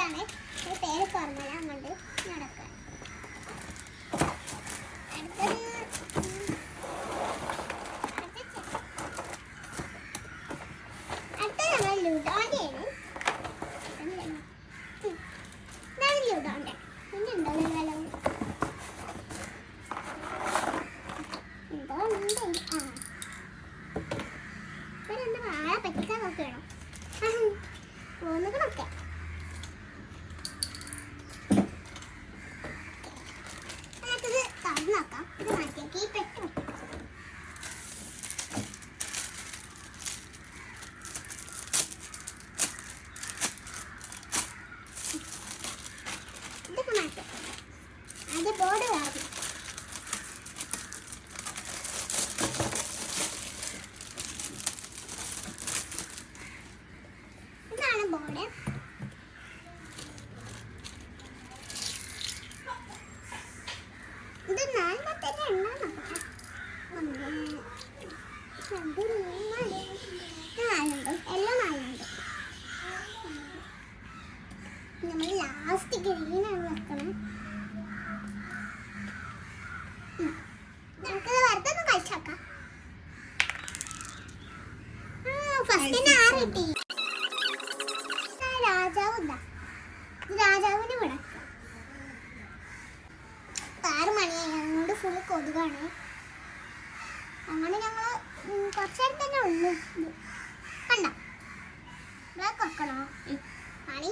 ഇതാണ് പേര് പറഞ്ഞാൽ അങ്ങോട്ട് നടക്കാൻ. അടുത്ത നമ്മൾ ലുഡോൻ്റെയാണ്. ഇതാണ് ലുഡോൻ്റെ. പിന്നെ ഉണ്ടോ നിങ്ങളോ എന്തോ ഉണ്ട്. ഇവരെന്താ ആളെ പറ്റിക്കാൻ നോക്കണം പോന്നൊക്കെ. നമുക്കിത് തുറന്ന് നോക്കാം. ഇത് മാറ്റിയാക്കി ഈ പെട്ട് ഇതൊക്കെ മാറ്റാം. ആദ്യം ബോർഡ് കാണും. ഇതാണ് ബോർഡ്. ഇത് നാലെണ്ണത്തെ എണ്ണ നോക്കട്ടെ. 1 2 3 4 എല്ലാം 4 നമ്മൾ ലാസ്റ്റ് ഗ്രീനാണ് വെക്കണം. നമുക്കത് വെറുതെ ഒന്ന് കളിച്ചേക്കാം. ഫസ്റ്റിന് 6 കിട്ടി. രാജാവ് എന്താ രാജാവിന് വിടക്കാം. 6 മണിയായി. അതുകൊണ്ട് ഫുള്ള് കൊതുകാണ്. അങ്ങനെ ഞങ്ങൾ കുറച്ചേരം തന്നെ ഉള്ളു. കണ്ടോ ബ്ലാക്ക് വെക്കണോ? പണി